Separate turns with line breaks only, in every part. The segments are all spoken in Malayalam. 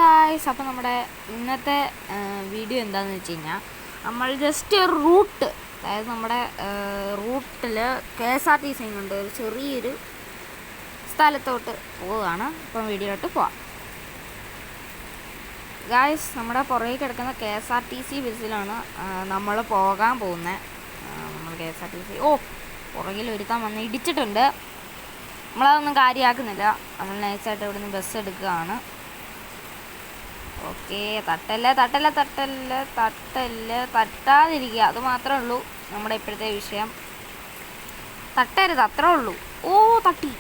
ഗായ്സ്, അപ്പോൾ നമ്മുടെ ഇന്നത്തെ വീഡിയോ എന്താണെന്ന് വെച്ച് കഴിഞ്ഞാൽ നമ്മൾ ജസ്റ്റ് ഒരു റൂട്ട്, അതായത് നമ്മുടെ റൂട്ടിൽ KSRTC കൊണ്ട് ഒരു ചെറിയൊരു സ്ഥലത്തോട്ട് പോവുകയാണ്. ഇപ്പം വീഡിയോയിലോട്ട് പോവാം. ഗായ്സ്, നമ്മുടെ പുറകെ കിടക്കുന്ന KSRTC ബസ്സിലാണ് നമ്മൾ പോകാൻ പോകുന്നത്. നമ്മൾ KSRTC പുറകിൽ ഒരുത്താൻ വന്ന് ഇടിച്ചിട്ടുണ്ട്. നമ്മളതൊന്നും കാര്യമാക്കുന്നില്ല. നമ്മൾ നൈസായിട്ട് ഇവിടെ നിന്ന് ബസ് എടുക്കുകയാണ്. ഓക്കെ, തട്ടാതിരിക്കുക, അത് മാത്രമേ ഉള്ളൂ നമ്മുടെ ഇപ്പോഴത്തെ വിഷയം. തട്ടരുത്, അത്രേ ഉള്ളൂ. തട്ടി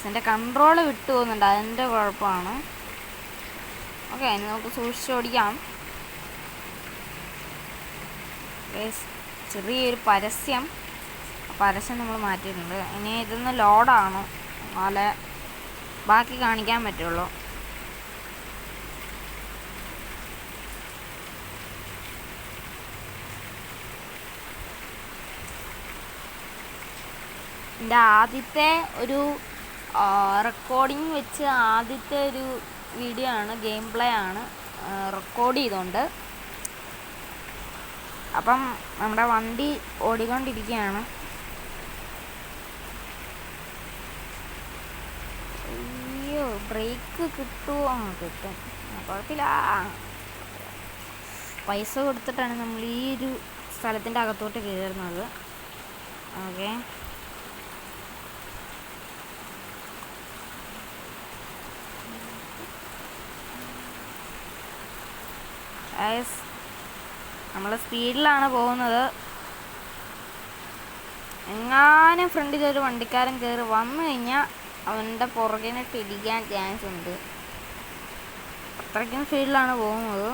എൻ്റെ കൺട്രോള് വിട്ടു പോകുന്നുണ്ട്, അതിൻ്റെ കുഴപ്പമാണ്. ഓക്കെ, ഇനി നമുക്ക് സൂക്ഷിച്ചോടിക്കാം. ചെറിയൊരു പരസ്യം നമ്മൾ മാറ്റിയിട്ടുണ്ട്. ഇനി ഇതൊന്ന് ലോഡാണ്, എന്നാലേ ബാക്കി കാണിക്കാൻ പറ്റുള്ളൂ. എൻ്റെ ആദ്യത്തെ ഒരു റെക്കോർഡിങ് വെച്ച് ആദ്യത്തെ ഒരു വീഡിയോ ആണ്, ഗെയിം പ്ലേ ആണ് റെക്കോർഡ് ചെയ്തുകൊണ്ട്. അപ്പം നമ്മുടെ വണ്ടി ഓടിക്കൊണ്ടിരിക്കുകയാണ്. ബ്രേക്ക് കിട്ടുമോ? കിട്ടും, കുഴപ്പമില്ല. പൈസ കൊടുത്തിട്ടാണ് നമ്മൾ ഈ ഒരു സ്ഥലത്തിൻ്റെ അകത്തോട്ട് കയറുന്നത്. ഓക്കെ, നമ്മൾ സ്പീഡിലാണ് പോകുന്നത്. എങ്ങാനും ഫ്രണ്ടിൽ ഒരു വണ്ടിക്കാരൻ കയറി വന്നു കഴിഞ്ഞാൽ അവൻ്റെ പുറകിനിട്ട് ഇടിക്കാൻ ചാൻസ് ഉണ്ട്. അത്രയ്ക്കും സ്പീഡിലാണ് പോകുന്നത്.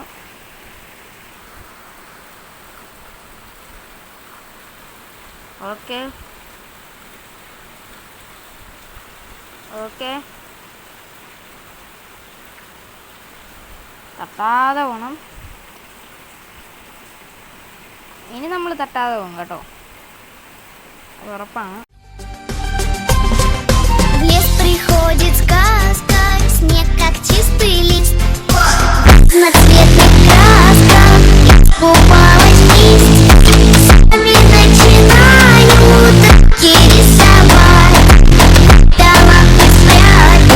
ഓക്കെ തട്ടാതെ പോകണം. ഇനി നമ്മൾ തട്ടാതെ പോകും കേട്ടോ, അത് урапана.
Приходит сказка, снег как чистый лист, разноцветных красках искупалась лист. Сами начинают руки рисовать, талант спрятать,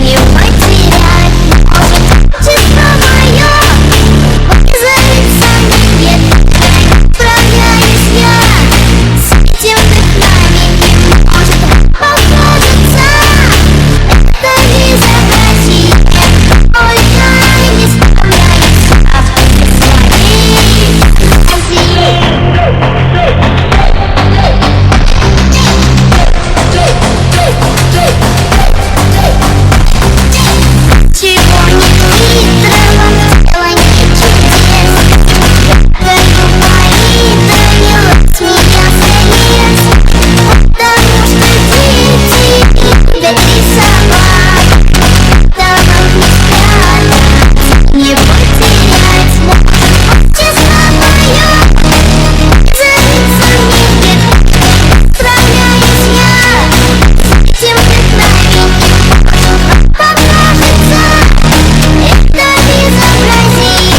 не потерять. Может, чувство мое вызовется нет, справляюсь я с этим вдохновением. Может, покажется это безобразие, только не справляюсь чего нет хитрого, дело не чудес. Говорю, мои тайны смеялся лес, потому что дети любят рисовать, талант не спрятать, не потерять. Честно мое, вызовется нет, справляюсь я с этим вдохновением. Покажется это безобразие,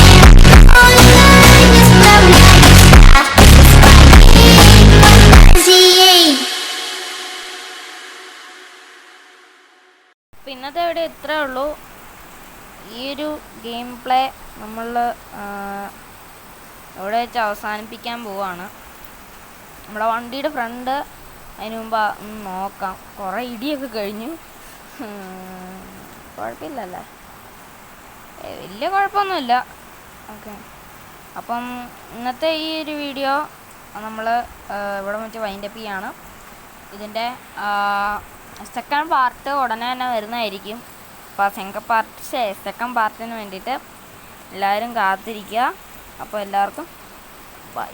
только не справляюсь со своей фантазией.
ഇന്നത്തെ ഇവിടെ ഇത്രേ ഉള്ളൂ. ഈ ഒരു ഗെയിം പ്ലേ നമ്മൾ ഇവിടെ വെച്ച് അവസാനിപ്പിക്കാൻ പോവാണ്. നമ്മുടെ വണ്ടിയുടെ ഫ്രണ്ട് അതിന് മുമ്പ് നോക്കാം. കുറേ ഇടിയൊക്കെ കഴിഞ്ഞു, കുഴപ്പമില്ലല്ലേ, വലിയ കുഴപ്പമൊന്നുമില്ല. ഓക്കെ, അപ്പം ഇന്നത്തെ ഈ ഒരു വീഡിയോ നമ്മൾ ഇവിടെ വെച്ച് വൈൻഡപ്പ് ചെയ്യാണ്. ഇതിൻ്റെ സെക്കൻഡ് പാർട്ട് ഉടനെ തന്നെ വരുന്നതായിരിക്കും. അപ്പോൾ സെക്കൻഡ് പാർട്ടിന് വേണ്ടിയിട്ട് എല്ലാവരും കാത്തിരിക്കുക. അപ്പോൾ എല്ലാവർക്കും ബൈ.